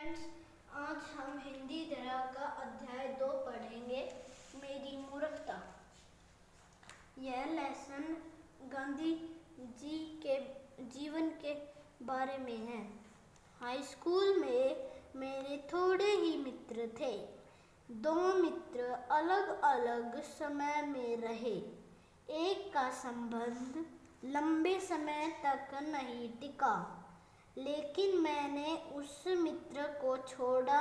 Friends, आज हम हिंदी धारा का अध्याय 2 पढ़ेंगे, मेरी मूर्खता। यह लेसन गांधी जी के जीवन के बारे में है। हाई स्कूल में मेरे थोड़े ही मित्र थे। 2 मित्र अलग अलग समय में रहे। एक का संबंध लंबे समय तक नहीं टिका, लेकिन मैंने उस मित्र को छोड़ा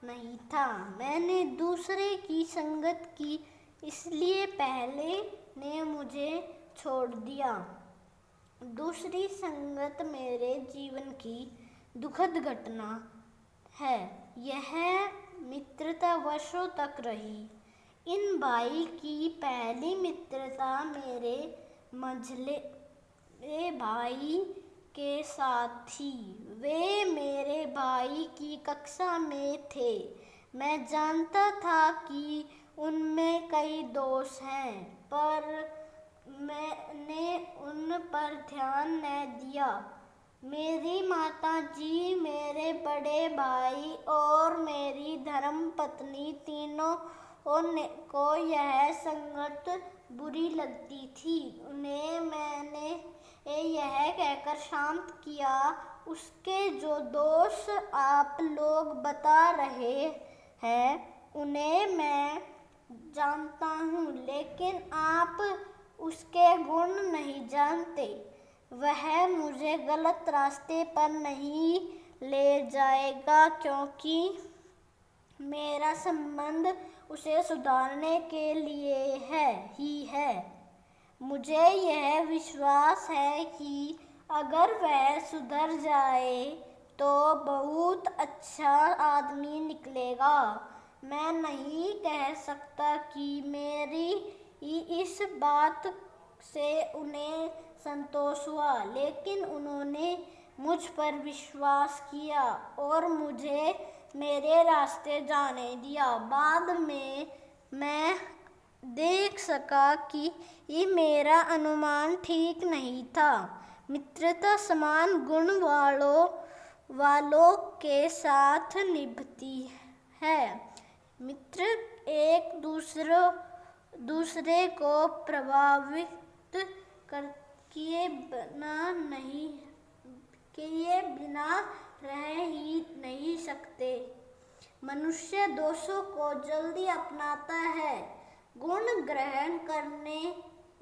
नहीं था। मैंने दूसरे की संगत की, इसलिए पहले ने मुझे छोड़ दिया। दूसरी संगत मेरे जीवन की दुखद घटना है। यह मित्रता वर्षों तक रही। इन भाई की पहली मित्रता मेरे मंझले भाई के साथ थी। वे मेरे भाई की कक्षा में थे। मैं जानता था कि उनमें कई दोष हैं, पर मैंने उन पर ध्यान न दिया। मेरी माताजी, मेरे बड़े भाई और मेरी धर्मपत्नी तीनों को यह संगत बुरी लगती थी। उन्हें मैंने यह कहकर शांत किया, उसके जो दोष आप लोग बता रहे हैं उन्हें मैं जानता हूँ, लेकिन आप उसके गुण नहीं जानते। वह मुझे गलत रास्ते पर नहीं ले जाएगा, क्योंकि मेरा संबंध उसे सुधारने के लिए ही है। मुझे यह विश्वास है कि अगर वह सुधर जाए तो बहुत अच्छा आदमी निकलेगा। मैं नहीं कह सकता कि मेरी इस बात से उन्हें संतोष हुआ, लेकिन उन्होंने मुझ पर विश्वास किया और मुझे मेरे रास्ते जाने दिया। बाद में मैं देख सका कि मेरा अनुमान ठीक नहीं था। मित्रता समान गुण वालों के साथ निभती है। मित्र एक दूसरे को प्रभावित किए बिना रह ही नहीं सकते। मनुष्य दोषों को जल्दी अपनाता है। गुण ग्रहण करने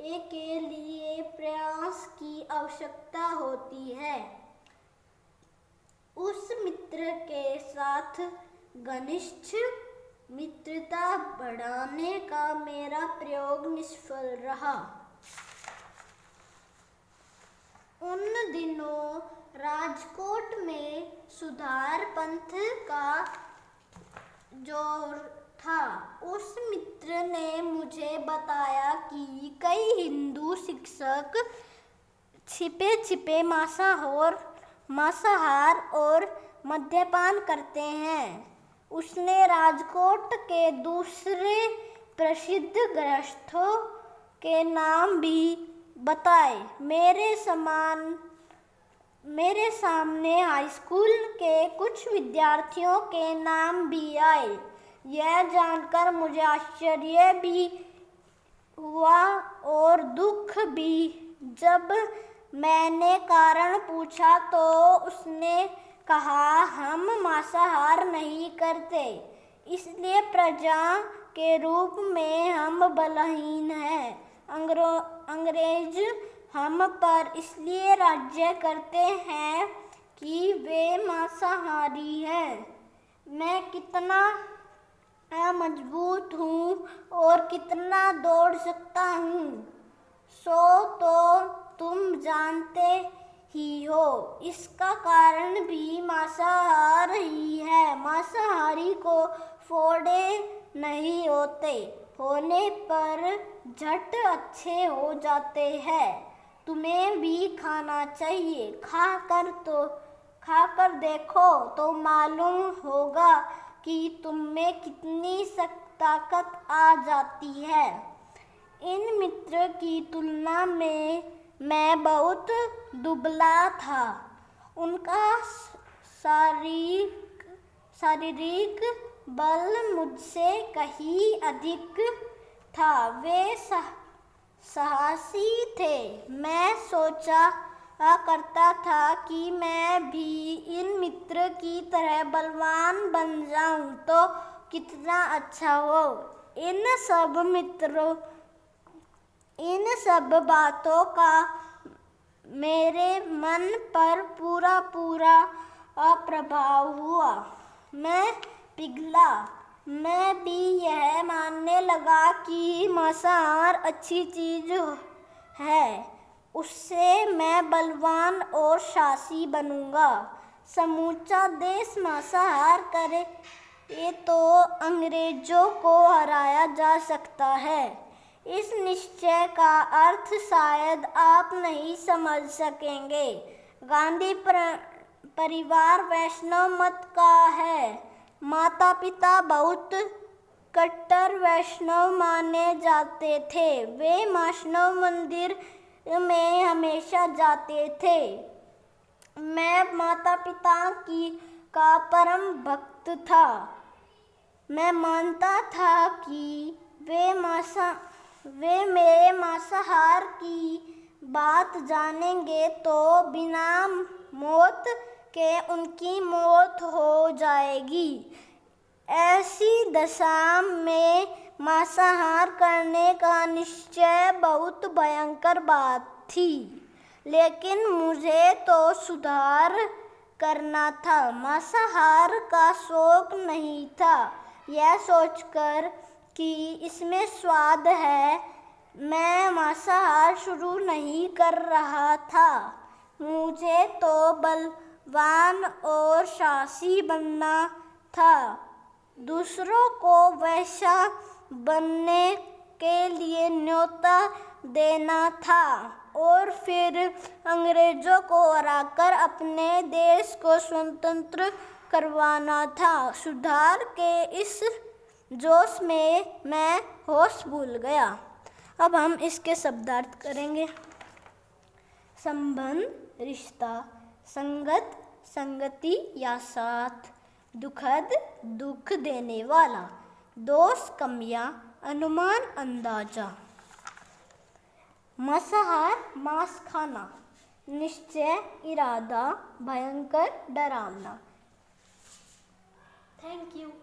के लिए प्रयास की आवश्यकता होती है। उस मित्र के साथ घनिष्ठ मित्रता बढ़ाने का मेरा प्रयोग निष्फल रहा। उन दिनों राजकोट में सुधार पंथ का जोर था। उस मित्र ने मुझे बताया कि कई हिंदू शिक्षक छिपे मांसाहार और मद्यपान करते हैं। उसने राजकोट के दूसरे प्रसिद्ध गृहस्थों के नाम भी बताए। मेरे सामने हाई स्कूल के कुछ विद्यार्थियों के नाम भी आए। यह जानकर मुझे आश्चर्य भी हुआ और दुख भी। जब मैंने कारण पूछा तो उसने कहा, हम मांसाहार नहीं करते, इसलिए प्रजा के रूप में हम बलहीन हैं। अंग्रेज हम पर इसलिए राज्य करते हैं कि वे मांसाहारी हैं। मैं कितना मजबूत हूँ और कितना दौड़ सकता हूँ, सो तो तुम जानते ही हो। इसका कारण भी मांसाहार ही है। मांसाहारी को फोड़े नहीं होने पर झट अच्छे हो जाते हैं। तुम्हें भी खाना चाहिए। खाकर देखो तो मालूम होगा कि तुममें कितनी ताकत आ जाती है। इन मित्र की तुलना में मैं बहुत दुबला था। उनका शारीरिक बल मुझसे कहीं अधिक था। वे साहसी थे। मैं सोचा करता था कि मैं भी इन मित्र की तरह बलवान बन जाऊं तो कितना अच्छा हो। इन सब बातों का मेरे मन पर पूरा प्रभाव हुआ। मैं पिघला। मैं भी यह मानने लगा कि मांसाहार अच्छी चीज है, उससे मैं बलवान और साहसी बनूंगा। समूचा देश मांसाहार करे तो अंग्रेजों को हराया जा सकता है। इस निश्चय का अर्थ शायद आप नहीं समझ सकेंगे। गांधी परिवार वैष्णव मत का है। माता पिता बहुत कट्टर वैष्णव माने जाते थे। वे वैष्णव मंदिर में हमेशा जाते थे। मैं माता पिता का परम भक्त था। मैं मानता था कि वे मेरे मांसाहार की बात जानेंगे तो बिना मौत के उनकी मौत हो जाएगी। ऐसी दशा में मांसाहार करने का निश्चय बहुत भयंकर बात थी, लेकिन मुझे तो सुधार करना था, मांसाहार का शौक नहीं था। यह सोचकर कि इसमें स्वाद है, मैं मांसाहार शुरू नहीं कर रहा था। मुझे तो बलवान और साहसी बनना था, दूसरों को वैसा बनने के लिए न्योता देना था और फिर अंग्रेजों को हराकर अपने देश को स्वतंत्र करवाना था। सुधार के इस जोश में मैं होश भूल गया। अब हम इसके शब्दार्थ करेंगे। संबंध, रिश्ता, संगत, संगति या साथ, दुखद, दुख देने वाला, दोष, कमियां, अनुमान, अंदाजा। मांसाहार, मांस खाना, निश्चय, इरादा, भयंकर, डरावना। Thank you.